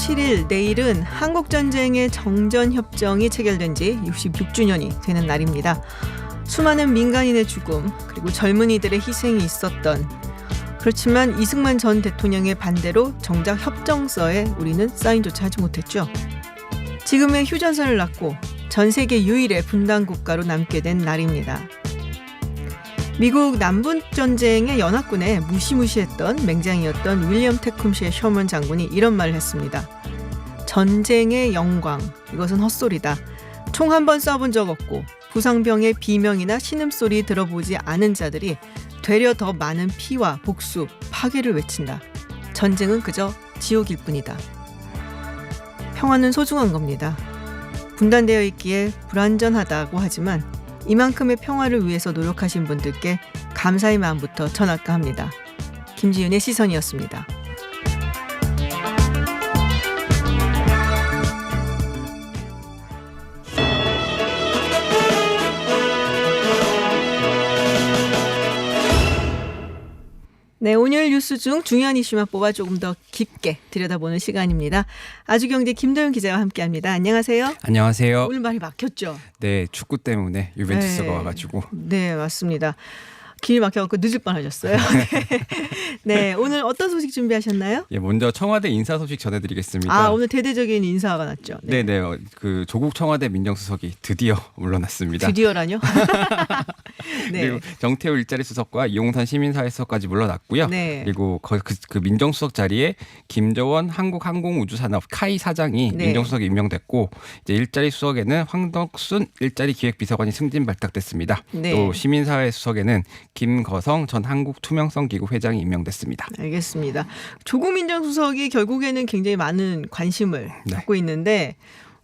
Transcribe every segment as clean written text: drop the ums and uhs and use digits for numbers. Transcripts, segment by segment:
7일 내일은 한국전쟁의 정전협정이 체결된 지 66주년이 되는 날입니다. 수많은 민간인의 죽음 그리고 젊은이들의 희생이 있었던, 그렇지만 이승만 전 대통령의 반대로 정작 협정서에 우리는 사인조차 하지 못했죠. 지금의 휴전선을 낳고 전 세계 유일의 분단 국가로 남게 된 날입니다. 미국 남북전쟁의 연합군에 무시무시했던 맹장이었던 윌리엄 테쿰시의 셔먼 장군이 이런 말을 했습니다. 전쟁의 영광, 이것은 헛소리다. 총 한 번 쏴본 적 없고 부상병의 비명이나 신음소리 들어보지 않은 자들이 되려 더 많은 피와 복수, 파괴를 외친다. 전쟁은 그저 지옥일 뿐이다. 평화는 소중한 겁니다. 분단되어 있기에 불완전하다고 하지만 이만큼의 평화를 위해서 노력하신 분들께 감사의 마음부터 전할까 합니다. 김지윤의 시선이었습니다. 네, 오늘 뉴스 중 중요한 이슈만 뽑아 조금 더 깊게 들여다보는 시간입니다. 아주경제 김도윤 기자와 함께합니다. 안녕하세요. 안녕하세요. 오늘 말이 막혔죠? 네, 축구 때문에 유벤투스가 와가지고. 네, 맞습니다. 길이 막혀갖고 늦을 뻔하셨어요. 네, 오늘 어떤 소식 준비하셨나요? 예, 먼저 청와대 인사 소식 전해드리겠습니다. 아, 오늘 대대적인 인사가 났죠. 네, 그 조국 청와대 민정수석이 드디어 물러났습니다. 드디어라뇨? 네. 그리고 정태호 일자리 수석과 이용산 시민사회수석까지 물러났고요. 네. 그리고 그 민정수석 자리에 김저원 한국항공우주산업 카이 사장이 네. 민정수석에 임명됐고, 이제 일자리 수석에는 황덕순 일자리 기획비서관이 승진 발탁됐습니다. 네. 또 시민사회수석에는 김거성 전 한국투명성기구 회장이 임명됐습니다. 알겠습니다. 조국 민정수석이 결국에는 굉장히 많은 관심을 갖고 있는데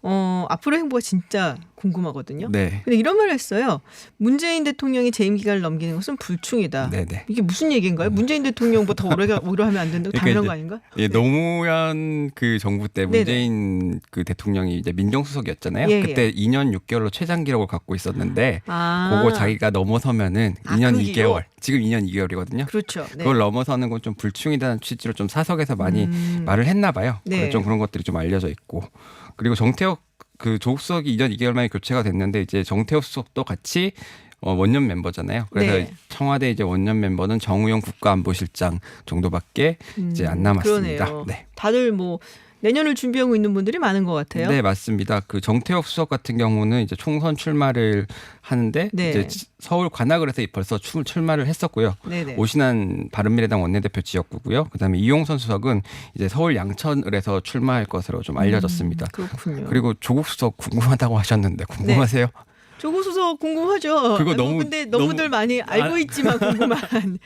앞으로의 행보가 진짜 궁금하거든요. 네. 근데 이런 말을 했어요. 문재인 대통령이 재임 기간을 넘기는 것은 불충이다. 네네. 이게 무슨 얘기인가요? 문재인 대통령보다 오래 하면 안 된다고 당연한 거 아닌가? 예, 노무현 그 정부 때 문재인 그 대통령이 이제 민정수석이었잖아요. 예, 그때 2년 6개월로 최장 기록을 갖고 있었는데 그거 자기가 넘어서면은 2년 그 2개월. 지금 2년 2개월이거든요. 그렇죠. 네. 그걸 넘어서는 건 좀 불충이다는 취지로 좀 사석에서 많이 말을 했나 봐요. 네. 그래서 좀 그런 것들이 좀 알려져 있고. 그리고 정태욱 그 조국 수석이 2년 2개월 만에 교체가 됐는데 이제 정태욱 수석도 같이 원년 멤버잖아요. 그래서 네. 청와대 이제 원년 멤버는 정우영 국가안보실장 정도밖에 이제 안 남았습니다. 그러네요. 네. 다들 뭐 내년을 준비하고 있는 분들이 많은 것 같아요. 네, 맞습니다. 그 정태욱 수석 같은 경우는 이제 총선 출마를 하는데 네. 이제 서울 관악을 해서 벌써 출마를 했었고요. 네네. 오신환 바른미래당 원내대표 지역구고요. 그다음에 이용선 수석은 이제 서울 양천을 해서 출마할 것으로 좀 알려졌습니다. 그렇군요. 그리고 조국 수석 궁금하다고 하셨는데 궁금하세요? 조국 수석 궁금하죠. 그거 근데 너무들 많이 알고 있지만 궁금한.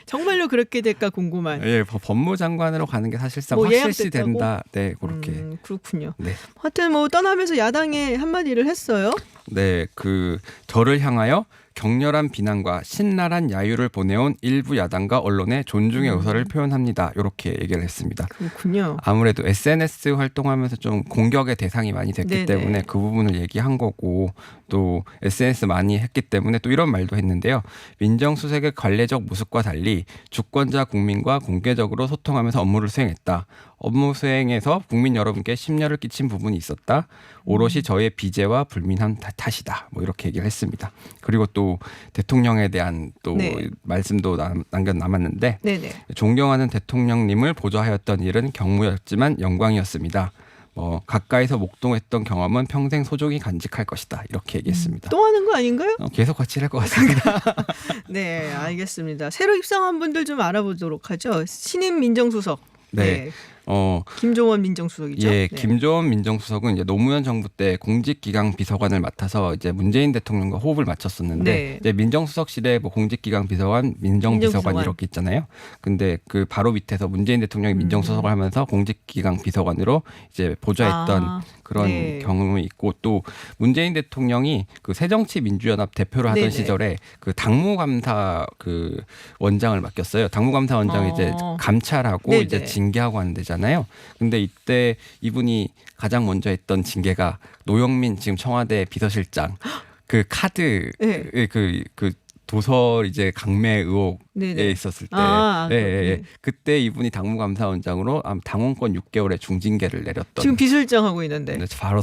정말로 그렇게 될까 궁금한. 예, 법무장관으로 가는 게 사실상 뭐 확실시 예약됐다고? 된다. 네, 그렇게. 그렇군요. 네. 하여튼 뭐 떠나면서 야당에 한마디를 했어요. 네, 그 저를 향하여 격렬한 비난과 신랄한 야유를 보내온 일부 야당과 언론의 존중의 의사를 표현합니다. 이렇게 얘기를 했습니다. 그렇군요. 아무래도 SNS 활동하면서 좀 공격의 대상이 많이 됐기 네네. 때문에 그 부분을 얘기한 거고, 또 SNS 많이 했기 때문에 또 이런 말도 했는데요. 민정수석의 관례적 모습과 달리 주권자 국민과 공개적으로 소통하면서 업무를 수행했다. 업무 수행에서 국민 여러분께 심려를 끼친 부분이 있었다. 오롯이 저의 비재와 불민한 탓이다. 뭐 이렇게 얘기를 했습니다. 그리고 또 대통령에 대한 또 네. 말씀도 남았는데, 네네. 존경하는 대통령님을 보좌하였던 일은 경무였지만 영광이었습니다. 가까이서 목동했던 경험은 평생 소중히 간직할 것이다. 이렇게 얘기했습니다. 또 하는 거 아닌가요? 계속 같이 할 것 같습니다. 네, 알겠습니다. 새로 입성한 분들 좀 알아보도록 하죠. 신임 민정수석. 네. 김종원 민정수석이죠. 예, 네. 김종원 민정수석은 이제 노무현 정부 때 공직기강 비서관을 맡아서 이제 문재인 대통령과 호흡을 맞췄었는데, 네. 이제 민정수석실에 뭐 공직기강 비서관, 민정비서관 이렇게 있잖아요. 근데 그 바로 밑에서 문재인 대통령이 민정수석을 하면서 공직기강 비서관으로 이제 보좌했던 그런 네. 경험이 있고, 또 문재인 대통령이 그 새정치민주연합 대표를 하던 네네. 시절에 그 당무감사 그 원장을 맡겼어요. 당무감사 원장이 이제 감찰하고 네네. 이제 징계하고 하는 데잖아요. 근데 이때 이분이 가장 먼저 했던 징계가 노영민 지금 청와대 비서실장 그 카드 네. 그 도서 이제 강매 의혹에 네네. 있었을 때, 네. 그때 이분이 당무감사원장으로 당원권 6개월의 중징계를 내렸던. 지금 비서실장 하고 있는데. 네, 바로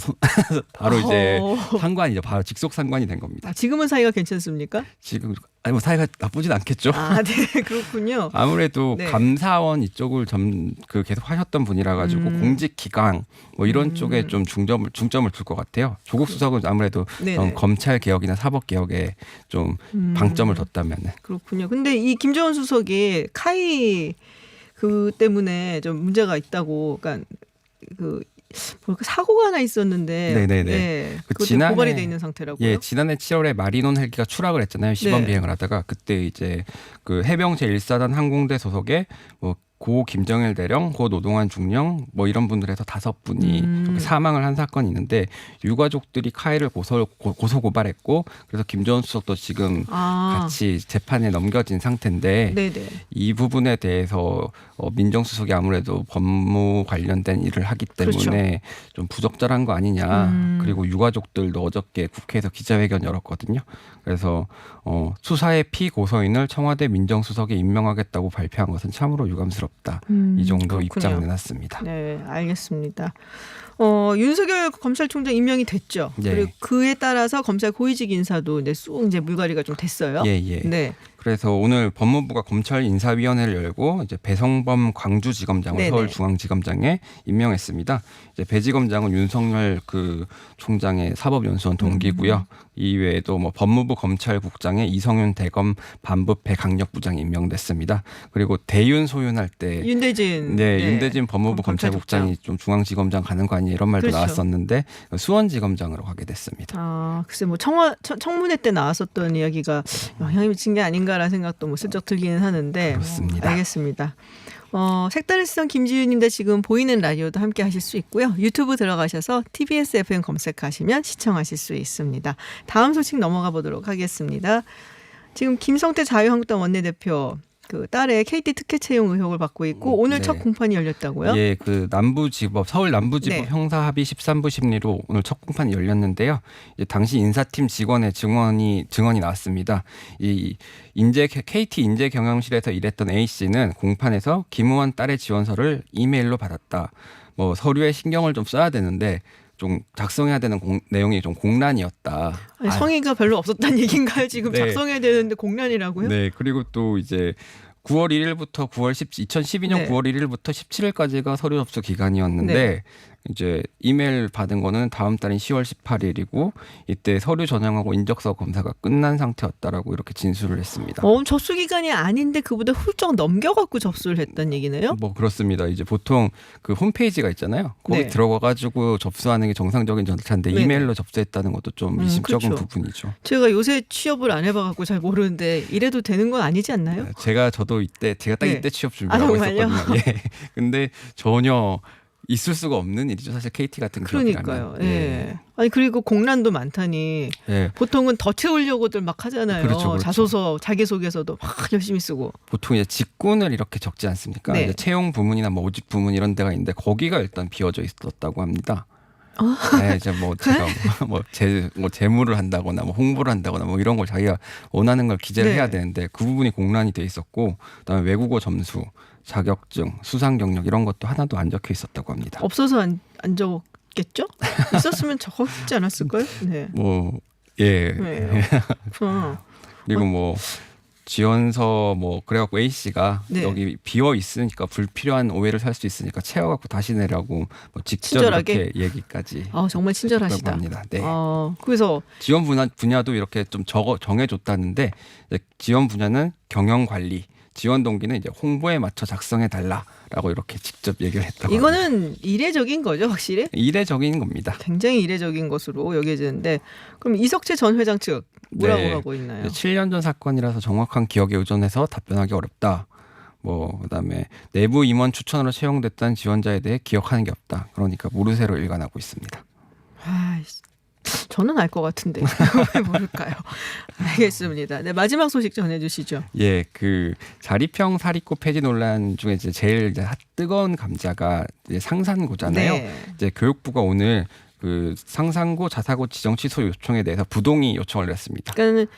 이제 어허. 상관이죠. 바로 직속 상관이 된 겁니다. 지금은 사이가 괜찮습니까? 지금 뭐 사이가 나쁘진 않겠죠. 네, 그렇군요. 아무래도 네. 감사원 이쪽을 계속 하셨던 분이라 가지고 공직 기강 뭐 이런 쪽에 좀 중점을 둘 것 같아요. 조국 수석은 아무래도 네네. 검찰 개혁이나 사법 개혁에 좀 방점을 뒀다면은. 그렇군요. 근데 이 김정은 수석이 카이 그 때문에 좀 문제가 있다고, 그러니까 그 사고가 하나 있었는데, 네네네. 예, 그 그것도 지난해- 고발이 돼 있는 상태라고요. 예, 지난해 7월에 마리논 헬기가 추락을 했잖아요. 시범 네. 비행을 하다가 그때 이제 그 해병 제1사단 항공대 소속의 뭐 고 김정일 대령, 고 노동환 중령 뭐 이런 분들에서 5분이 이렇게 사망을 한 사건이 있는데 유가족들이 카이를 고소 고발했고 그래서 김정은 수석도 지금 같이 재판에 넘겨진 상태인데 네네. 이 부분에 대해서 민정수석이 아무래도 법무 관련된 일을 하기 때문에 그렇죠. 좀 부적절한 거 아니냐. 그리고 유가족들도 어저께 국회에서 기자회견 열었거든요. 그래서 수사의 피고소인을 청와대 민정수석에 임명하겠다고 발표한 것은 참으로 유감스럽다. 이 정도 그렇군요. 입장을 내놨습니다. 네, 알겠습니다. 윤석열 검찰총장 임명이 됐죠. 네. 그리고 그에 따라서 검찰 고위직 인사도 이제 쑥 이제 물갈이가 좀 됐어요. 예, 예. 네. 그래서 오늘 법무부가 검찰 인사위원회를 열고 이제 배성범 광주지검장을 네네. 서울중앙지검장에 임명했습니다. 이제 배지검장은 윤석열 그 총장의 사법연수원 동기고요. 이외에도 뭐 법무부 검찰국장에 이성윤 대검 반부패 강력부장이 임명됐습니다. 그리고 대윤 소윤할 때 윤대진. 윤대진 법무부 검찰국장. 검찰국장이 좀 중앙지검장 가는 거 아니에요? 이런 말도 그렇죠. 나왔었는데 수원지검장으로 가게 됐습니다. 글쎄 뭐 청문회 때 나왔었던 이야기가 영향이 미친 게 아닌가라는 생각도 뭐 슬쩍 들기는 하는데. 그렇습니다. 알겠습니다. 색다른 시선 김지윤님도 지금 보이는 라디오도 함께 하실 수 있고요. 유튜브 들어가셔서 TBS FM 검색하시면 시청하실 수 있습니다. 다음 소식 넘어가 보도록 하겠습니다. 지금 김성태 자유한국당 원내대표 그 딸의 KT 특혜 채용 의혹을 받고 있고 오늘 네. 첫 공판이 열렸다고요? 예, 그 남부지법 서울 남부지법 네. 형사합의 13부 심리로 오늘 첫 공판이 열렸는데요. 이제 당시 인사팀 직원의 증언이 나왔습니다. 이 KT 인재 경영실에서 일했던 A 씨는 공판에서 김우원 딸의 지원서를 이메일로 받았다. 뭐 서류에 신경을 좀 써야 되는데 좀 작성해야 되는 내용이 좀 공란이었다. 아니, 성의가 별로 없었다는 얘기인가요? 지금 네. 작성해야 되는데 공란이라고요? 네, 그리고 또 이제 9월 1일부터 2012년 네. 9월 1일부터 17일까지가 서류 접수 기간이었는데 네. 이제 이메일 받은 거는 다음 달인 10월 18일이고 이때 서류 전형하고 인적서 검사가 끝난 상태였다라고 이렇게 진술을 했습니다. 접수 기간이 아닌데 그보다 훌쩍 넘겨갖고 접수를 했다는 얘기네요? 뭐 그렇습니다. 이제 보통 그 홈페이지가 있잖아요. 거기 네. 들어가가지고 접수하는 게 정상적인 절차인데 네네. 이메일로 접수했다는 것도 좀 미심쩍은 그렇죠. 부분이죠. 제가 요새 취업을 안 해봐갖고 잘 모르는데 이래도 되는 건 아니지 않나요? 저도 제가 딱 네. 이때 취업 준비하고 정말요? 있었거든요. 예. 근데 전혀 있을 수가 없는 일이죠. 사실 KT 같은 기업이라면. 그러니까요. 예. 아니 그리고 공란도 많다니 예. 보통은 더 채우려고들 막 하잖아요. 그렇죠. 자소서 자기소개서도 막 열심히 쓰고. 보통 이제 직군을 이렇게 적지 않습니까? 네. 이제 채용 부문이나 뭐 모집 부문 이런 데가 있는데 거기가 일단 비어져 있었다고 합니다. 네, 이제 뭐 제가 재무를 한다거나 뭐 홍보를 한다거나 뭐 이런 걸 자기가 원하는 걸 기재를 네. 해야 되는데 그 부분이 공란이 돼 있었고 그다음에 외국어 점수, 자격증, 수상 경력 이런 것도 하나도 안 적혀 있었다고 합니다. 없어서 안 적었겠죠? 있었으면 적었지 않았을까요? 네. 뭐 예. 네. 그리고 뭐 지원서 뭐 그래갖고 A 씨가 네. 여기 비어 있으니까 불필요한 오해를 살 수 있으니까 채워갖고 다시 내라고 뭐 직접 친절하게? 이렇게 얘기까지 정말 친절하시다. 했다고 합니다. 네. 그래서 지원 분야도 이렇게 좀 정해줬다는데 이제 지원 분야는 경영 관리, 지원 동기는 이제 홍보에 맞춰 작성해 달라라고 이렇게 직접 얘기를 했다고. 이거는 이례적인 거죠, 확실히? 이례적인 겁니다. 굉장히 이례적인 것으로 여겨지는데 그럼 이석채 전 회장 측 뭐라고 네. 하고 있나요? 7년 전 사건이라서 정확한 기억에 의존해서 답변하기 어렵다. 뭐 그다음에 내부 임원 추천으로 채용됐다는 지원자에 대해 기억하는 게 없다. 그러니까 모르쇠로 일관하고 있습니다. 저는 알 것 같은데 왜 모를까요? 알겠습니다. 네, 마지막 소식 전해주시죠. 예, 그 자립형 사립고 폐지 논란 중에 이제 제일 뜨거운 감자가 이제 상산고잖아요. 네. 이제 교육부가 오늘 그 상상고 자사고 지정 취소 요청에 대해서 부동의 요청을 냈습니다. 그러니까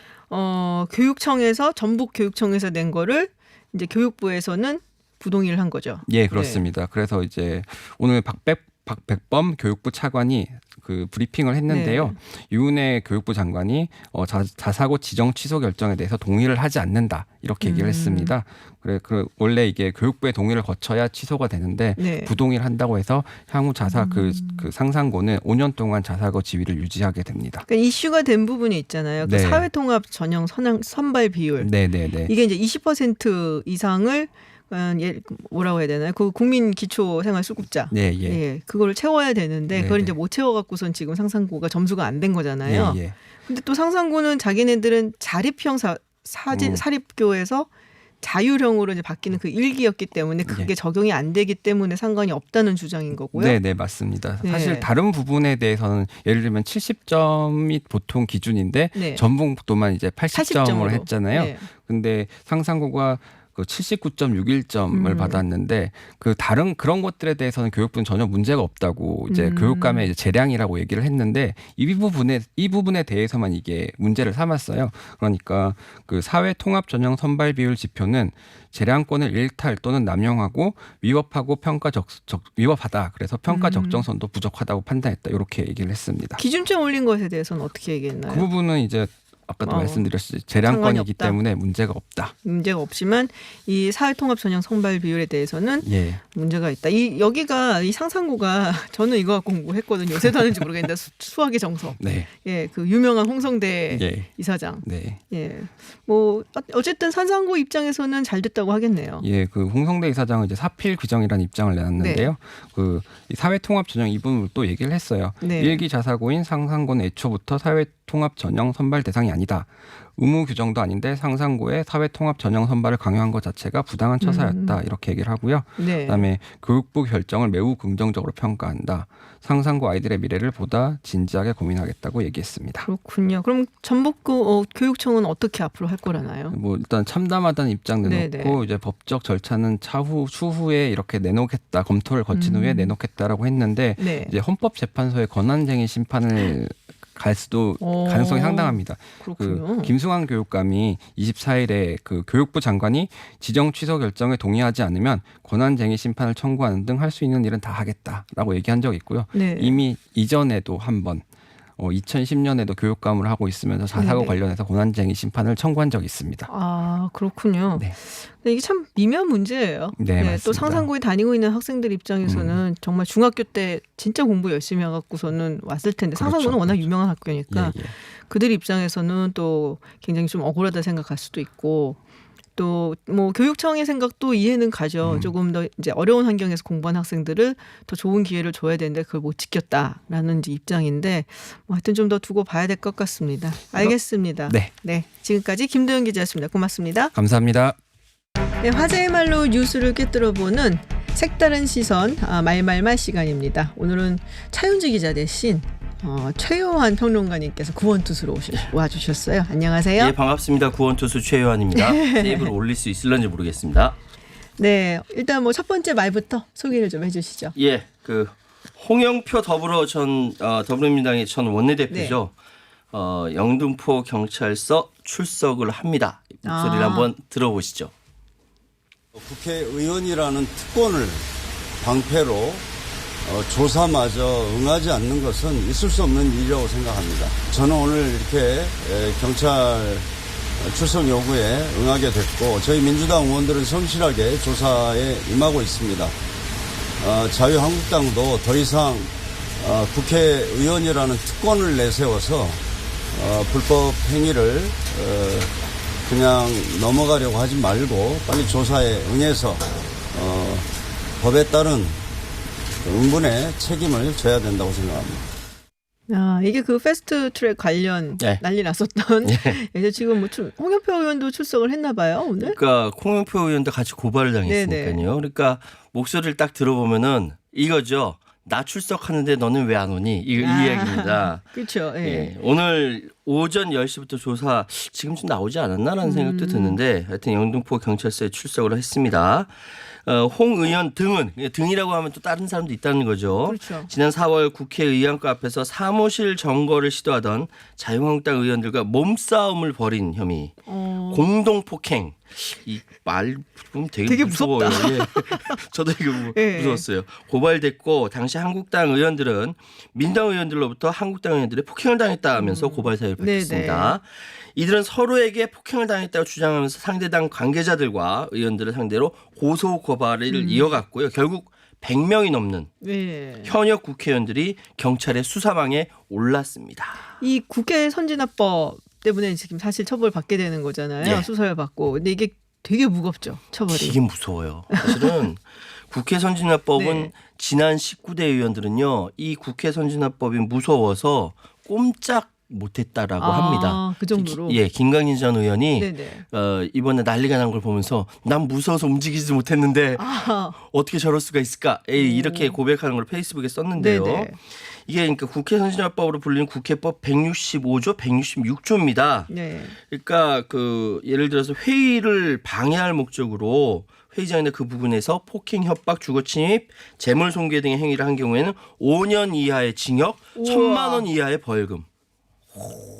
교육청에서 전북 교육청에서 낸 거를 이제 교육부에서는 부동의를 한 거죠. 예, 그렇습니다. 그래서 이제 오늘 박백범 교육부 차관이 그 브리핑을 했는데요. 네. 유은혜 교육부 장관이 자사고 지정 취소 결정에 대해서 동의를 하지 않는다 이렇게 얘기를 했습니다. 원래 이게 교육부의 동의를 거쳐야 취소가 되는데 네. 부동의를 한다고 해서 향후 그 상상고는 5년 동안 자사고 지위를 유지하게 됩니다. 그러니까 이슈가 된 부분이 있잖아요. 그 네. 사회통합 전형 선발 비율. 네네네. 이게 이제 20% 이상을 뭐라고 해야 되나요? 그 국민 기초 생활 수급자. 네, 예. 예, 그거를 채워야 되는데 네, 그걸 네. 이제 못 채워갖고선 지금 상상고가 점수가 안 된 거잖아요. 예, 예. 근데 또 상상고는 자기네들은 자립형 사립교에서 자율형으로 이제 바뀌는 그 일기였기 때문에 그게 예. 적용이 안 되기 때문에 상관이 없다는 주장인 거고요. 네, 네, 맞습니다. 네. 사실 다른 부분에 대해서는 예를 들면 70점이 보통 기준인데 네. 전북도만 이제 80점으로 80점으로. 했잖아요. 네. 근데 상상고가 그 79.61점을 음. 받았는데 그 다른 그런 것들에 대해서는 교육부는 전혀 문제가 없다고 이제 교육감의 이제 재량이라고 얘기를 했는데 이 부분에 대해서만 이게 문제를 삼았어요. 그러니까 그 사회 통합 전형 선발 비율 지표는 재량권을 일탈 또는 남용하고 위법하고 위법하다. 그래서 평가 적정선도 부족하다고 판단했다. 이렇게 얘기를 했습니다. 기준점 올린 것에 대해서는 어떻게 얘기했나요? 그 부분은 이제 아까도 말씀드렸듯이 재량권이기 없다. 때문에 문제가 없다. 문제가 없지만 이 사회통합 전형 선발 비율에 대해서는 예. 문제가 있다. 여기가 이 상상고가 저는 이거 갖고 공부했거든요. 요새도 하는지 모르겠는데 수학의 정석. 네. 예, 그 유명한 홍성대 예. 이사장. 네. 예, 뭐 어쨌든 상상고 입장에서는 잘 됐다고 하겠네요. 예, 그 홍성대 이사장은 이제 사필 규정이라는 입장을 내놨는데요. 그 사회통합 전형 이 부분을 또 얘기를 했어요. 네. 일기 자사고인 상상고는 애초부터 사회통합 전형 선발 대상이 아니다. 의무 규정도 아닌데 상상고의 사회통합 전형 선발을 강요한 것 자체가 부당한 처사였다. 이렇게 얘기를 하고요. 네. 그다음에 교육부 결정을 매우 긍정적으로 평가한다. 상상고 아이들의 미래를 보다 진지하게 고민하겠다고 얘기했습니다. 그렇군요. 그럼 전북구 교육청은 어떻게 앞으로 할 거라나요? 뭐 일단 참담하다는 입장 내놓고 네네. 이제 법적 절차는 추후에 이렇게 내놓겠다. 검토를 거친 후에 내놓겠다라고 했는데 네. 이제 헌법재판소의 권한쟁의 심판을 갈 수도 가능성이 상당합니다. 그렇군요. 그 김승환 교육감이 24일에 그 교육부 장관이 지정 취소 결정에 동의하지 않으면 권한쟁의 심판을 청구하는 등 할 수 있는 일은 다 하겠다라고 얘기한 적이 있고요. 네. 이미 이전에도 한번 2010년에도 교육감을 하고 있으면서 자사고 네네. 관련해서 권한쟁의 심판을 청구한 적이 있습니다. 아, 그렇군요. 네. 근데 이게 참 미묘한 문제예요. 네, 또 맞습니다. 상상고에 다니고 있는 학생들 입장에서는 정말 중학교 때 진짜 공부 열심히 해갖고서는 왔을 텐데 그렇죠. 상상고는 워낙 그렇죠. 유명한 학교니까 예, 예. 그들 입장에서는 또 굉장히 좀 억울하다 생각할 수도 있고 또 뭐 교육청의 생각도 이해는 가죠. 조금 더 이제 어려운 환경에서 공부한 학생들을 더 좋은 기회를 줘야 되는데 그걸 못 지켰다라는 이제 입장인데 뭐 하여튼 좀 더 두고 봐야 될 것 같습니다. 알겠습니다. 네. 지금까지 김도영 기자였습니다. 고맙습니다. 감사합니다. 네, 화제의 말로 뉴스를 꿰뚫어보는 색다른 시선 말말말 시간입니다. 오늘은 차윤주 기자 대신 최요한 평론가님께서 구원투수로 와주셨어요. 안녕하세요. 예, 반갑습니다. 구원투수 최요한입니다. 세이브를 올릴 수 있을런지 모르겠습니다. 네, 일단 뭐 첫 번째 말부터 소개를 좀 해주시죠. 예, 그 홍영표 더불어민주당의 전 원내대표죠. 영등포 경찰서 출석을 합니다. 목소리를 한번 들어보시죠. 국회의원이라는 특권을 방패로 조사마저 응하지 않는 것은 있을 수 없는 일이라고 생각합니다. 저는 오늘 이렇게 경찰 출석 요구에 응하게 됐고 저희 민주당 의원들은 성실하게 조사에 임하고 있습니다. 자유한국당도 더 이상 국회의원이라는 특권을 내세워서 불법 행위를 그냥 넘어가려고 하지 말고 빨리 조사에 응해서 법에 따른 응분의 책임을 져야 된다고 생각합니다. 이게 그 패스트트랙 관련 네. 난리 났었던. 이제 지금 뭐 홍영표 의원도 출석을 했나 봐요 오늘. 그러니까 홍영표 의원도 같이 고발을 당했으니까요. 네네. 그러니까 목소리를 딱 들어보면은 이거죠. 나 출석하는데 너는 왜 안 오니? 이 이야기입니다. 그렇죠. 예. 예, 오늘 오전 10시부터 조사 지금쯤 나오지 않았나라는 생각도 드는데 하여튼 영등포 경찰서에 출석을 했습니다. 홍 의원 등이라고 하면 또 다른 사람도 있다는 거죠. 그렇죠. 지난 4월 국회의원과 앞에서 사무실 점거를 시도하던 자유한국당 의원들과 몸싸움을 벌인 혐의, 공동폭행. 이 말 보면 되게 무서워요. 무섭다. 예. 저도 이거 예. 무서웠어요. 고발됐고 당시 한국당 의원들은 민당 의원들로부터 한국당 의원들의 폭행을 당했다면서 고발 사유를 밝혔습니다. 이들은 서로에게 폭행을 당했다고 주장하면서 상대당 관계자들과 의원들을 상대로 고소 고발을 이어갔고요. 결국 100명이 넘는 네. 현역 국회의원들이 경찰의 수사망에 올랐습니다. 이 국회 선진화법 때문에 지금 사실 처벌 받게 되는 거잖아요. 예. 수사를 받고. 근데 이게 되게 무겁죠. 처벌이. 되게 무서워요. 사실은 국회 선진화법은 네. 지난 19대 의원들은요. 이 국회 선진화법이 무서워서 꼼짝 못했다라고 합니다. 그 정도로. 예, 김강진 전 의원이 네네. 이번에 난리가 난 걸 보면서 난 무서워서 움직이지 못했는데 어떻게 저럴 수가 있을까? 이렇게 고백하는 걸 페이스북에 썼는데요. 네네. 이게 그러니까 국회 선진화법으로 불리는 국회법 165조, 166조입니다. 네. 그러니까 그 예를 들어서 회의를 방해할 목적으로 회의장이나 그 부분에서 폭행, 협박, 주거침입, 재물손괴 등의 행위를 한 경우에는 5년 이하의 징역, 우와. 1,000만 원 이하의 벌금.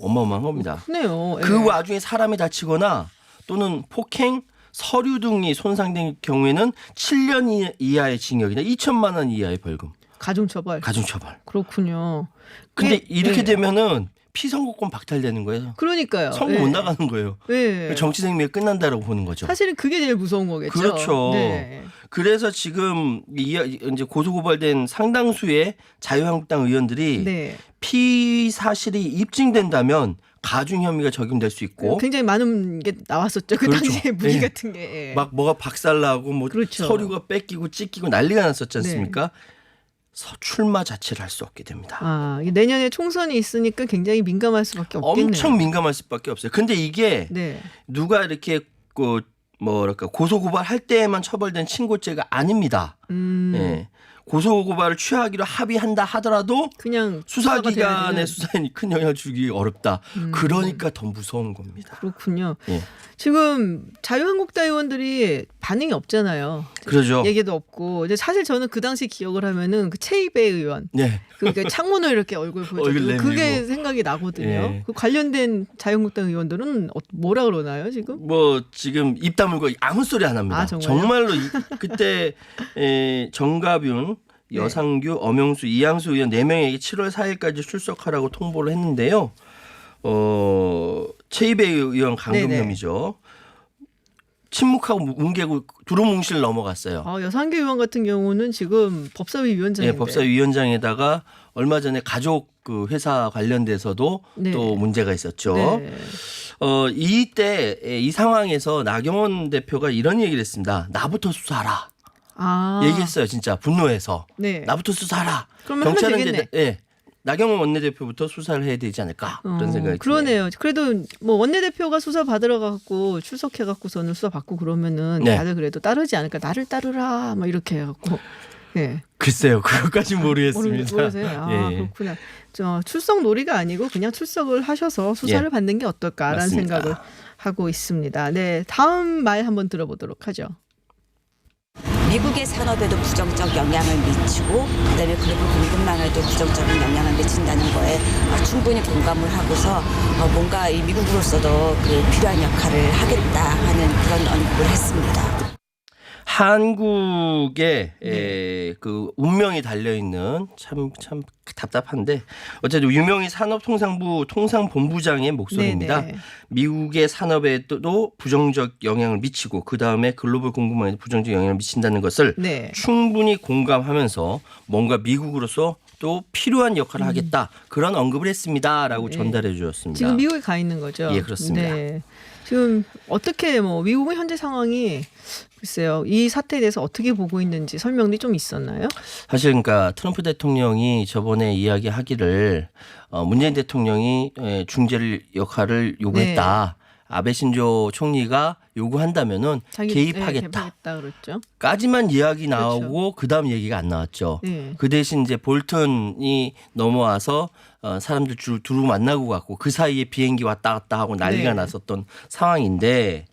어마어마한 겁니다. 그네요. 그 예. 와중에 사람이 다치거나 또는 폭행, 서류 등이 손상된 경우에는 7년 이하의 징역이나 2천만 원 이하의 벌금. 가중처벌. 가중처벌. 그렇군요. 근데 그게- 이렇게 네. 되면은 피선거권 박탈되는 거예요. 그러니까요. 선거 예. 못 나가는 거예요. 예. 정치 생명이 끝난다라고 보는 거죠. 사실은 그게 제일 무서운 거겠죠. 그렇죠. 네. 그래서 지금 이제 고소고발된 상당수의 자유한국당 의원들이 네. 피의 사실이 입증된다면 가중 혐의가 적용될 수 있고 굉장히 많은 게 나왔었죠. 그 그렇죠. 당시에 무기 예. 같은 게. 예. 막 뭐가 박살나고 뭐 그렇죠. 서류가 뺏기고 찢기고 난리가 났었지 않습니까? 출마 자체를 할 수 없게 됩니다. 이게 내년에 총선이 있으니까 굉장히 민감할 수밖에 없겠네요. 엄청 민감할 수밖에 없어요. 근데 이게 네. 누가 이렇게 뭐랄까 고소고발 할 때에만 처벌된 친고죄가 아닙니다. 예. 고소고발을 취하기로 합의한다 하더라도 그냥 수사가 돼야 수사기관의 되는. 수사에 큰 영향을 주기 어렵다. 그러니까 더 무서운 겁니다. 그렇군요. 예. 지금 자유한국당 의원들이 반응이 없잖아요. 그러죠. 얘기도 없고. 이제 사실 저는 그 당시 기억을 하면은 그 최이배 의원 네. 그 창문을 이렇게 얼굴 얼굴 보여주고 내밀고. 그게 생각이 나거든요. 예. 그 관련된 자유한국당 의원들은 뭐라 그러나요 지금? 뭐 지금 입 다물고 아무 소리 안 합니다. 아, 정말요? 정말로 그때 정가균, 여상규, 엄영수, 이양수 의원 4명에게 7월 4일까지 출석하라고 통보를 했는데요. 최이배 의원 감금 네네. 혐의죠. 침묵하고 뭉개고 두루뭉실 넘어갔어요. 여상규 의원 같은 경우는 지금 법사위 위원장인데. 예, 법사위원장에다가 얼마 전에 가족 그 회사 관련돼서도 네. 또 문제가 있었죠. 네. 이때 이 상황에서 나경원 대표가 이런 얘기를 했습니다. 나부터 수사하라. 얘기했어요. 진짜 분노해서. 네. 나부터 수사하라. 그러면 하면 경찰은 되겠네. 예, 나경원 원내대표부터 수사를 해야 되지 않을까 그런 생각이 드네요. 그러네요. 그래도 뭐 원내대표가 수사 받으러 가고 출석해 갖고서는 수사 받고 그러면은 네. 다들 그래도 따르지 않을까. 나를 따르라 막 이렇게 해 갖고. 예. 글쎄요. 그것까지 모르겠습니다. 모르세요. 예. 그렇구나. 출석 놀이가 아니고 그냥 출석을 하셔서 수사를 예. 받는 게 어떨까라는 맞습니다. 생각을 하고 있습니다. 네, 다음 말 한번 들어보도록 하죠. 미국의 산업에도 부정적 영향을 미치고 그다음에 글로벌 공급망에도 부정적인 영향을 미친다는 거에 충분히 공감을 하고서 뭔가 이 미국으로서도 그 필요한 역할을 하겠다 하는 그런 언급을 했습니다. 한국의 네. 그 운명이 달려 있는 참 답답한데 어쨌든 유명희 산업통상부 통상본부장의 목소리입니다. 네네. 미국의 산업에도 부정적 영향을 미치고 그 다음에 글로벌 공급망에도 부정적 영향을 미친다는 것을 네. 충분히 공감하면서 뭔가 미국으로서 또 필요한 역할을 하겠다 그런 언급을 했습니다라고 네. 전달해 주셨습니다. 지금 미국에 가 있는 거죠. 예, 그렇습니다. 네. 지금 어떻게 미국의 현재 상황이 글쎄요. 이 사태에 대해서 어떻게 보고 있는지 설명이 좀 있었나요? 사실 그러니까 트럼프 대통령이 저번에 이야기하기를 문재인 대통령이 중재를 역할을 요구했다. 아베 신조 총리가 요구한다면은 개입하겠다. 그랬죠. 까지만 이야기 나오고 그다음 얘기가 안 나왔죠. 네. 그 대신 이제 볼턴이 넘어와서 사람들 두루 만나고 갔고 그 사이에 비행기 왔다 갔다 하고 난리가 네. 났었던 상황인데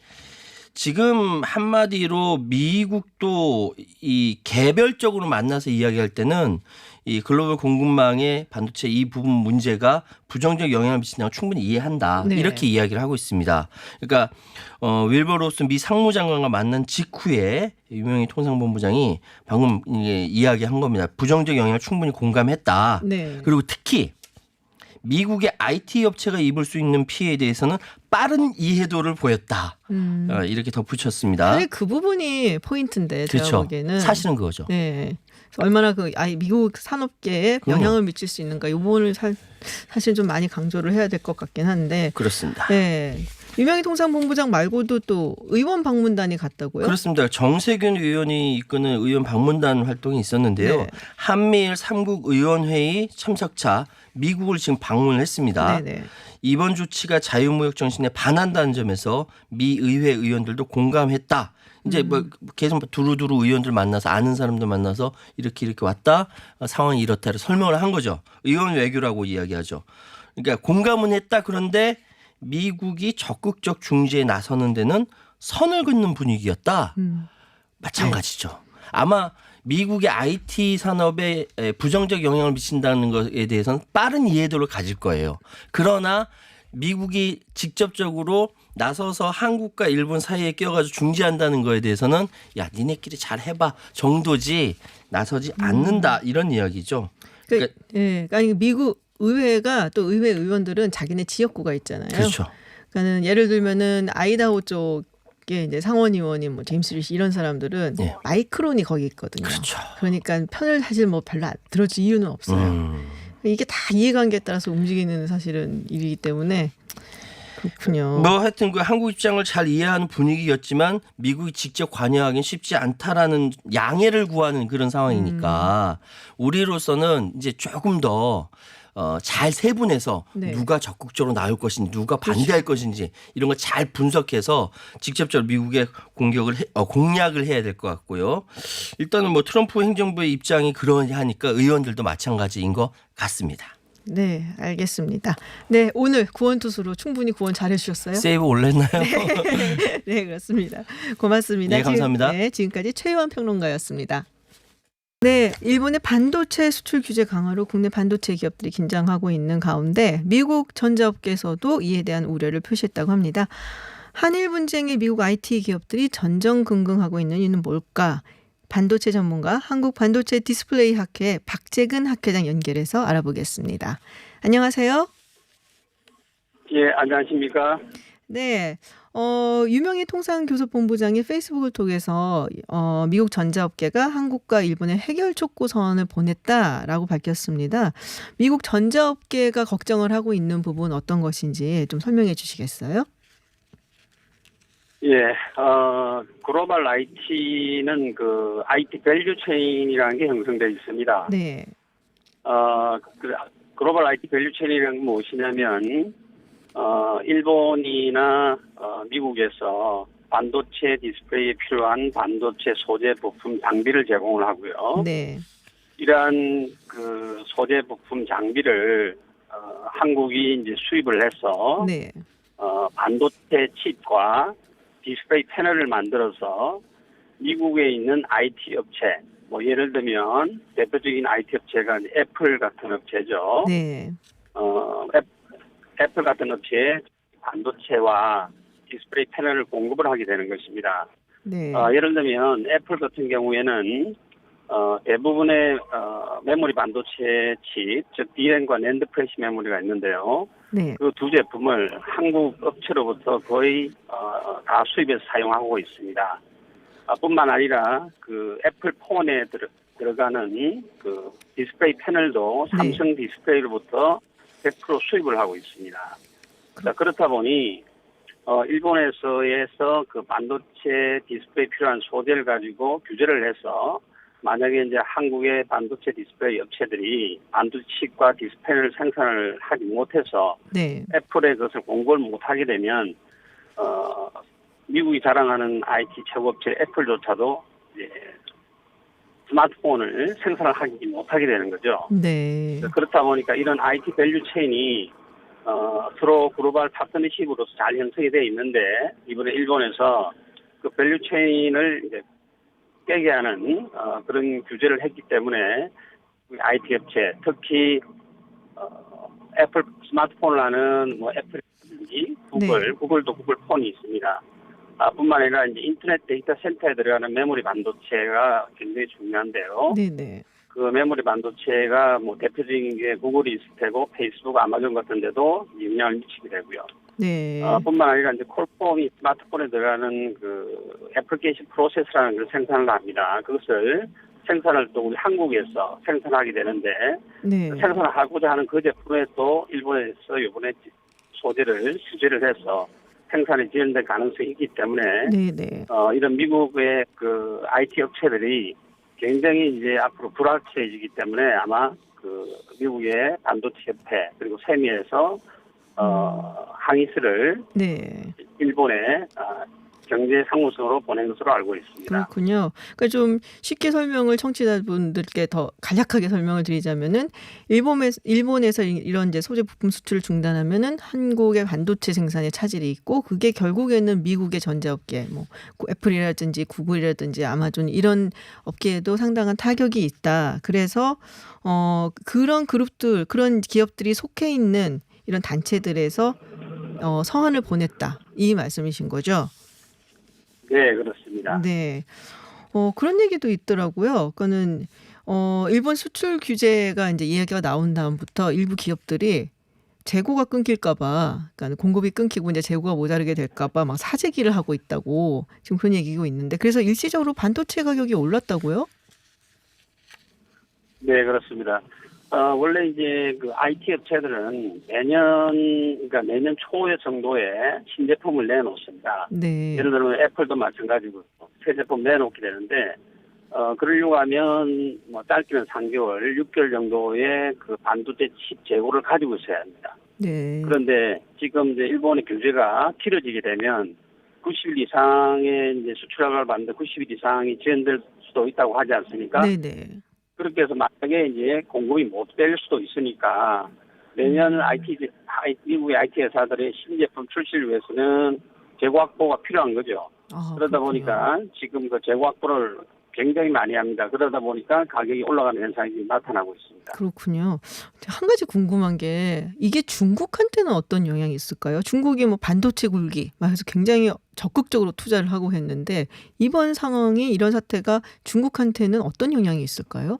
지금 한마디로 미국도 이 개별적으로 만나서 이야기할 때는 이 글로벌 공급망의 반도체 이 부분 문제가 부정적 영향을 미친다고 충분히 이해한다. 네. 이렇게 이야기를 하고 있습니다. 그러니까 윌버 로스 미 상무장관과 만난 직후에 유명희 통상본부장이 방금 이야기한 겁니다. 부정적 영향을 충분히 공감했다. 네. 그리고 특히 미국의 IT 업체가 입을 수 있는 피해에 대해서는 빠른 이해도를 보였다. 이렇게 덧붙였습니다. 사실 그 부분이 포인트인데 제가 그렇죠. 보기에는 사실은 그거죠. 네. 그래서 얼마나 미국 산업계에 그럼요. 영향을 미칠 수 있는가 이 부분을 사실 좀 많이 강조를 해야 될 것 같긴 한데. 그렇습니다. 네. 유명희 통상본부장 말고도 또 의원 방문단이 갔다고요? 그렇습니다. 정세균 의원이 이끄는 의원 방문단 활동이 있었는데요. 네. 한미일 3국 의원회의 참석차 미국을 지금 방문을 했습니다. 네네. 이번 조치가 자유무역 정신에 반한다는 점에서 미 의회 의원들도 공감했다. 이제 뭐 계속 두루두루 의원들 만나서 아는 사람들 만나서 이렇게 왔다. 상황이 이렇다를 설명을 한 거죠. 의원 외교라고 이야기하죠. 그러니까 공감은 했다. 그런데 미국이 적극적 중재에 나서는 데는 선을 긋는 분위기였다. 마찬가지죠. 아마 미국의 IT 산업에 부정적 영향을 미친다는 것에 대해서는 빠른 이해도를 가질 거예요. 그러나 미국이 직접적으로 나서서 한국과 일본 사이에 끼어가지고 중재한다는 거에 대해서는 야 니네끼리 잘 해봐 정도지 나서지 않는다 이런 이야기죠. 그러니까 아니 미국 의회가 또 의회 의원들은 자기네 지역구가 있잖아요. 그렇죠. 그러니까는 예를 들면은 아이다호 쪽에 이제 상원 의원이 뭐 제임스 리시 이런 사람들은 네. 마이크론이 거기 있거든요. 그렇죠. 그러니까 편을 사실 뭐 별로 들어줄 이유는 없어요. 이게 다 이해관계에 따라서 움직이는 사실은 일이기 때문에 그렇군요. 뭐 하여튼 그 한국 입장을 잘 이해하는 분위기였지만 미국이 직접 관여하기는 쉽지 않다라는 양해를 구하는 그런 상황이니까 우리로서는 이제 조금 더 잘 세분해서 네. 누가 적극적으로 나올 것인지 누가 반대할 것인지 이런 걸 잘 분석해서 직접적으로 미국의 공략을 해야 될 것 같고요. 일단은 뭐 트럼프 행정부의 입장이 그러하니까 의원들도 마찬가지인 것 같습니다. 네, 알겠습니다. 네, 오늘 구원투수로 충분히 구원 잘해주셨어요. 세이브 올렸나요? 네, 그렇습니다. 고맙습니다. 네, 감사합니다. 지금까지 최유한 평론가였습니다. 네, 일본의 반도체 수출 규제 강화로 국내 반도체 기업들이 긴장하고 있는 가운데 미국 전자업계에서도 이에 대한 우려를 표시했다고 합니다. 한일 분쟁에 미국 IT 기업들이 전전긍긍하고 있는 이유는 뭘까? 반도체 전문가 한국 반도체 디스플레이 학회 박재근 학회장 연결해서 알아보겠습니다. 안녕하세요. 예, 안녕하십니까? 네. 유명희 통상교섭본부장이 페이스북을 통해서 미국 전자업계가 한국과 일본에 해결 촉구선을 보냈다라고 밝혔습니다. 미국 전자업계가 걱정을 하고 있는 부분 어떤 것인지 좀 설명해 주시겠어요? 예, 글로벌 IT는 그 IT 밸류 체인이라는 게 형성되어 있습니다. 네. 글로벌 IT 밸류 체인이라는 게 무엇이냐면, 일본이나 미국에서 반도체 디스플레이에 필요한 반도체 소재 부품 장비를 제공을 하고요. 네. 이러한 그 소재 부품 장비를 한국이 이제 수입을 해서 네. 반도체 칩과 디스플레이 패널을 만들어서 미국에 있는 IT 업체, 뭐 예를 들면 대표적인 IT 업체가 애플 같은 업체죠. 네. 애플 같은 업체에 반도체와 디스플레이 패널을 공급을 하게 되는 것입니다. 네. 예를 들면 애플 같은 경우에는 대부분의 메모리 반도체 칩, 즉 DRAM과 낸드 플래시 메모리가 있는데요. 네. 그 두 제품을 한국 업체로부터 거의 다 수입해서 사용하고 있습니다. 뿐만 아니라 그 애플 폰에 들어가는 그 디스플레이 패널도 네. 삼성 디스플레이로부터 100% 수입을 하고 있습니다. 그렇다 보니 일본에서 그 반도체 디스플레이 필요한 소재를 가지고 규제를 해서 만약에 이제 한국의 반도체 디스플레이 업체들이 반도체 칩과 디스플레이를 생산을 하지 못해서 네. 애플에 그것을 공급을 못하게 되면 미국이 자랑하는 IT 최고업체 애플조차도 이제 스마트폰을 생산을 하지 못하게 되는 거죠. 네. 그렇다 보니까 이런 IT 밸류 체인이 서로 글로벌 파트너십으로서 잘 형성이 되어 있는데 이번에 일본에서 그 밸류 체인을 이제 깨게 하는 그런 규제를 했기 때문에 IT 업체, 특히 애플 스마트폰을 하는 뭐 애플이라든지 구글도 구글 폰이 있습니다. 뿐만 아니라 이제 인터넷 데이터 센터에 들어가는 메모리 반도체가 굉장히 중요한데요. 네네. 그 메모리 반도체가 뭐 대표적인 게 구글이 있을 테고 페이스북, 아마존 같은 데도 영향을 미치게 되고요. 네. 뿐만 아니라 이제 콜폼이 스마트폰에 들어가는 그 애플리케이션 프로세서라는 걸 생산을 합니다. 그것을 생산을 또 우리 한국에서 생산하게 되는데 네. 생산을 하고자 하는 그 제품에 또 일본에서 이번에 소재를 규제를 해서 생산이 지연될 가능성이 있기 때문에 네네. 이런 미국의 그 IT 업체들이 굉장히 이제 앞으로 불확실해지기 때문에 아마 그 미국의 반도체 협회 그리고 세미에서 항의서를 네. 일본에 경제 상무성으로 보낸 것으로 알고 있습니다. 그렇군요. 그러니까 좀 쉽게 설명을 청취자분들께 더 간략하게 설명을 드리자면은 일본에서 이런 이제 소재 부품 수출을 중단하면은 한국의 반도체 생산에 차질이 있고 그게 결국에는 미국의 전자업계 뭐 애플이라든지 구글이라든지 아마존 이런 업계에도 상당한 타격이 있다. 그래서 그런 그룹들 그런 기업들이 속해 있는 이런 단체들에서 서한을 보냈다. 이 말씀이신 거죠? 네, 그렇습니다. 네. 그런 얘기도 있더라고요. 그거는 일본 수출 규제가 이제 이야기가 나온 다음부터 일부 기업들이 재고가 끊길까 봐, 그러니까 공급이 끊기고 이제 재고가 모자르게 될까 봐 막 사재기를 하고 있다고 지금 그런 얘기가 있는데 그래서 일시적으로 반도체 가격이 올랐다고요? 네, 그렇습니다. 원래 이제 그 IT 업체들은 내년 초에 정도에 신제품을 내놓습니다. 네. 예를 들면 애플도 마찬가지고 새 제품 내놓게 되는데, 그러려고 하면 뭐 짧게는 3개월, 6개월 정도의 그 반도체 칩 재고를 가지고 있어야 합니다. 네. 그런데 지금 이제 일본의 규제가 길어지게 되면 90일 이상의 이제 수출하를 받는데 90일 이상이 지연될 수도 있다고 하지 않습니까? 네네. 그렇게 해서 만약에 이제 공급이 못 될 수도 있으니까 내년 미국의 IT 회사들의 신제품 출시를 위해서는 재고 확보가 필요한 거죠. 그러다 그렇군요. 보니까 지금 그 재고 확보를 굉장히 많이 합니다. 그러다 보니까 가격이 올라가는 현상이 나타나고 있습니다. 그렇군요. 한 가지 궁금한 게 이게 중국한테는 어떤 영향이 있을까요? 중국이 뭐 반도체 굴기 해서 굉장히 적극적으로 투자를 하고 했는데 이번 상황이 이런 사태가 중국한테는 어떤 영향이 있을까요?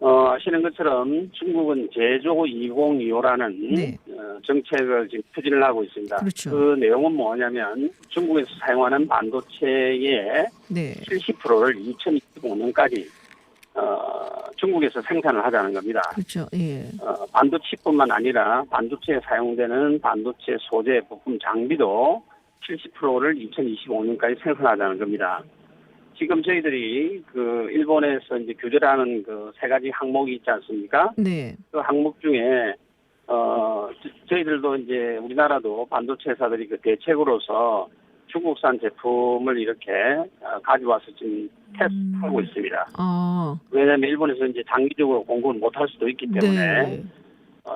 아시는 것처럼 중국은 제조 2025라는 네. 정책을 지금 추진을 하고 있습니다. 그렇죠. 그 내용은 뭐냐면 중국에서 사용하는 반도체의 네. 70%를 2025년까지 중국에서 생산을 하자는 겁니다. 그렇죠. 예. 반도체뿐만 아니라 반도체에 사용되는 반도체 소재 부품 장비도 70%를 2025년까지 생산하자는 겁니다. 지금 저희들이 그 일본에서 이제 규제를 하는 그 세 가지 항목이 있지 않습니까? 네. 그 항목 중에 저희들도 이제 우리나라도 반도체 회사들이 그 대책으로서 중국산 제품을 이렇게 가져와서 지금 테스트하고 있습니다. 왜냐하면 일본에서 이제 장기적으로 공급을 못할 수도 있기 때문에 네.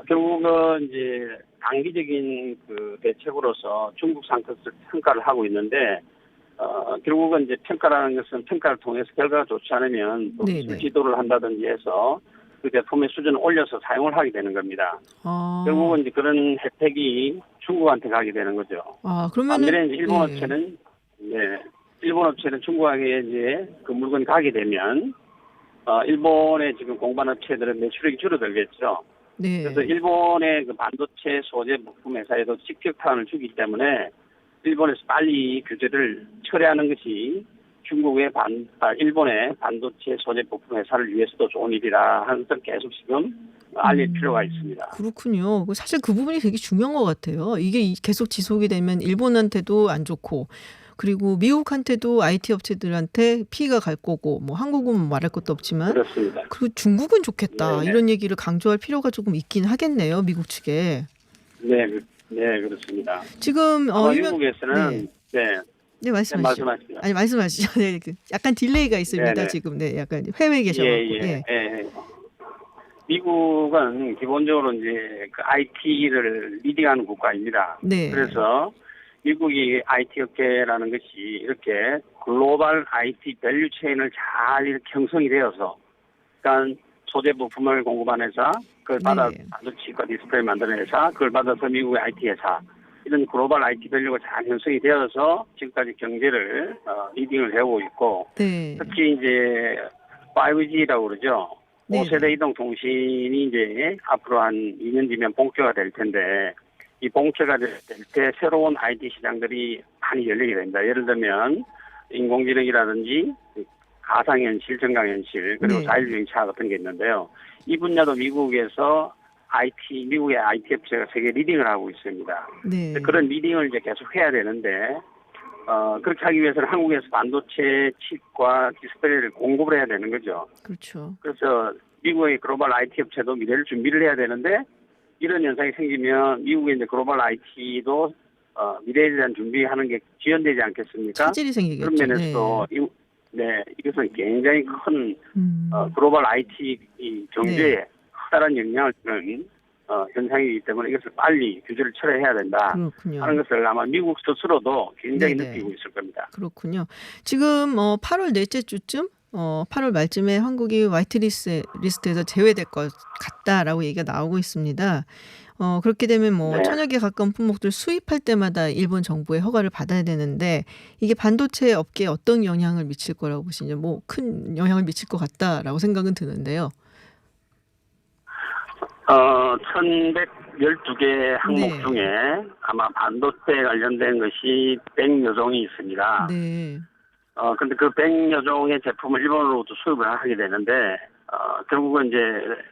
결국은 이제 단기적인 그 대책으로서 중국산 것을 평가를 하고 있는데 결국은 이제 평가라는 것은 평가를 통해서 결과가 좋지 않으면 또 기술 지도를 한다든지 해서 그 제품의 수준을 올려서 사용을 하게 되는 겁니다. 결국은 이제 그런 혜택이 중국한테 가게 되는 거죠. 그러면은 반면에 이제 일본 업체는 일본 업체는 중국에 이제 그 물건이 가게 되면 일본의 지금 공반 업체들은 매출액이 줄어들겠죠. 네. 그래서 일본의 그 반도체 소재 부품 회사에도 직격탄을 주기 때문에 일본에서 빨리 규제를 철회하는 것이 중국의 일본의 반도체 소재 부품 회사를 위해서도 좋은 일이라 하면서 계속 지금 알릴 필요가 있습니다. 그렇군요. 사실 그 부분이 되게 중요한 것 같아요. 이게 계속 지속이 되면 일본한테도 안 좋고 그리고 미국한테도 IT 업체들한테 피해가 갈 거고 뭐 한국은 말할 것도 없지만 그렇습니다. 그리고 중국은 좋겠다. 네네. 이런 얘기를 강조할 필요가 조금 있긴 하겠네요. 미국 측에. 네, 그렇습니다. 지금 미국에서는 말씀하시죠. 말씀하시죠. 아니 말씀하시죠. 네, 약간 딜레이가 있습니다. 네네. 지금 약간 해외에 계셔가지고. 미국은 기본적으로 이제 그 IT를 리딩하는 국가입니다. 네. 그래서 미국이 IT 업계라는 것이 이렇게 글로벌 IT 밸류 체인을 잘 이렇게 형성이 되어서, 그러니까 소재 부품을 공급하는 회사, 그걸 받아 네. 반도체과 디스플레이 만드는 회사, 그걸 받아서 미국의 IT 회사, 이런 글로벌 IT 밸류가 잘 형성이 되어서 지금까지 경제를 리딩을 해오고 있고, 네. 특히 이제 5G라고 그러죠. 네. 5세대 이동 통신이 이제 앞으로 한 2년 뒤면 본격화 될 텐데, 이 본격화 될 때 새로운 IT 시장들이 많이 열리게 됩니다. 예를 들면 인공지능이라든지 가상현실, 증강현실, 그리고 네. 자율주행차 같은 게 있는데요. 이 분야도 미국에서 미국의 IT 업체가 세계 리딩을 하고 있습니다. 네. 그런 리딩을 이제 계속 해야 되는데, 그렇게 하기 위해서는 한국에서 반도체 칩과 디스플레이를 공급을 해야 되는 거죠. 그렇죠. 그래서 미국의 글로벌 IT 업체도 미래를 준비를 해야 되는데, 이런 현상이 생기면 미국의 이제 글로벌 IT도 미래에 대한 준비하는 게 지연되지 않겠습니까? 차질이 생기겠죠. 그런 면에서 이것은 굉장히 큰 글로벌 IT 이 경제에 네. 커다란 영향을 주는 현상이기 때문에 이것을 빨리 규제를 철회해야 된다 그렇군요. 하는 것을 아마 미국 스스로도 굉장히 네네. 느끼고 있을 겁니다. 그렇군요. 지금 8월 넷째 주쯤 8월 말쯤에 한국이 화이트리스트에서 제외될 것 같다라고 얘기가 나오고 있습니다. 그렇게 되면 뭐 네. 1000여 개 가까운 품목들 수입할 때마다 일본 정부의 허가를 받아야 되는데 이게 반도체 업계에 어떤 영향을 미칠 거라고 보시는지 뭐 큰 영향을 미칠 것 같다라고 생각은 드는데요. 1112개 항목 네. 중에 아마 반도체 관련된 것이 100여 종이 있습니다. 네. 근데 그 100여 종의 제품을 일본으로부터 수입을 하게 되는데, 결국은 이제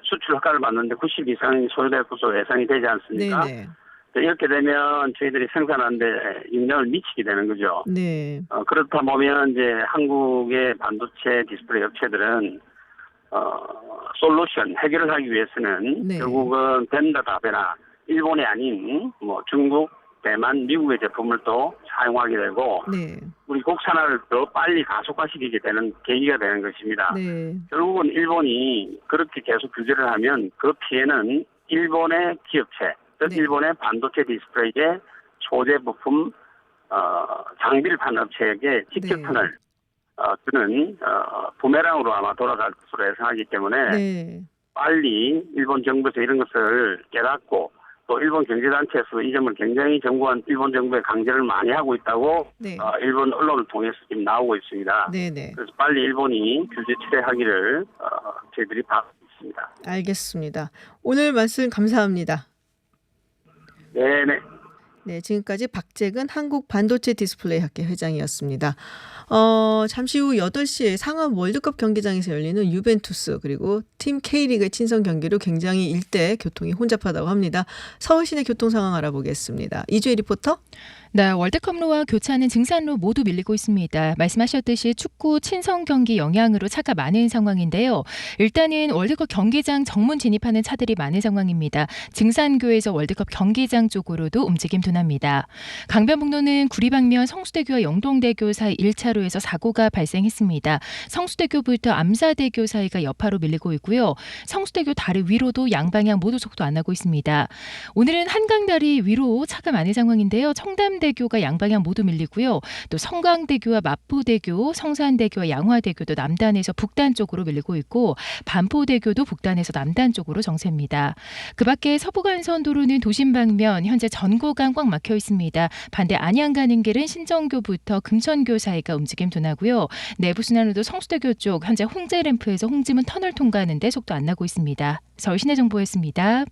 수출 허가를 받는데 90 이상이 소요될 것으로 예상이 되지 않습니까? 네네. 이렇게 되면 저희들이 생산하는데 영향을 미치게 되는 거죠. 네. 그렇다 보면 이제 한국의 반도체 디스플레이 업체들은 솔루션 해결을 하기 위해서는 네. 결국은 벤더 답이나 일본이 아닌 뭐 중국, 대만, 미국의 제품을 또 사용하게 되고 네. 우리 국산화를 더 빨리 가속화시키게 되는 계기가 되는 것입니다. 네. 결국은 일본이 그렇게 계속 규제를 하면 그 피해는 일본의 기업체, 즉 네. 일본의 반도체 디스플레이의 소재 부품 장비를 파는 업체에게 직접 네. 편을 주는 부메랑으로 아마 돌아갈 것으로 예상하기 때문에 네. 빨리 일본 정부에서 이런 것을 깨닫고 또 일본 경제단체에서 이 점을 굉장히 일본 정부에 강제를 많이 하고 있다고 네. 일본 언론을 통해서 지금 나오고 있습니다. 네네. 그래서 빨리 일본이 규제 철회하기를 저희들이 바라고 있습니다. 알겠습니다. 오늘 말씀 감사합니다. 네네. 네, 지금까지 박재근 한국반도체 디스플레이 학회 회장이었습니다. 잠시 후 8시에 상암 월드컵 경기장에서 열리는 유벤투스 그리고 팀 K리그의 친선 경기로 굉장히 일대 교통이 혼잡하다고 합니다. 서울 시내 교통 상황 알아보겠습니다. 이주혜 리포터. 네, 월드컵로와 교차하는 증산로 모두 밀리고 있습니다. 말씀하셨듯이 축구 친선 경기 영향으로 차가 많은 상황인데요. 일단은 월드컵 경기장 정문 진입하는 차들이 많은 상황입니다. 증산교에서 월드컵 경기장 쪽으로도 움직임 둔합니다. 강변북로는 구리방면 성수대교와 영동대교 사이 1차로에서 사고가 발생했습니다. 성수대교부터 암사대교 사이가 여파로 밀리고 있고요. 성수대교 다리 위로도 양방향 모두 속도 안 나고 있습니다. 오늘은 한강다리 위로 차가 많은 상황인데요. 청담대교가 양방향 모두 밀리고요. 또 성광대교와 마포대교, 성산대교와 양화대교도 남단에서 북단 쪽으로 밀리고 있고 반포대교도 북단에서 남단 쪽으로 정체입니다. 그 밖에 서부간선도로는 도심 방면 현재 전고강 꽉 막혀 있습니다. 반대 안양 가는 길은 신정교부터 금천교 사이가 움직임 둔하고요. 내부순환로도 성수대교 쪽 현재 홍제램프에서 홍지문 터널 통과하는데 속도 안 나고 있습니다. 서울 시내정보였습니다.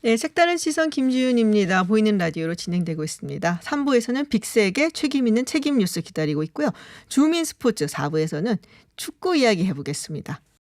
네, 색다른 시선 김지윤입니다. 보이는 라디오로 진행되고 있습니다. 3부에서는 빅색의 책임 있는 책임 뉴스 기다리고 있고요. 주민 스포츠 4부에서는 축구 이야기 해보겠습니다.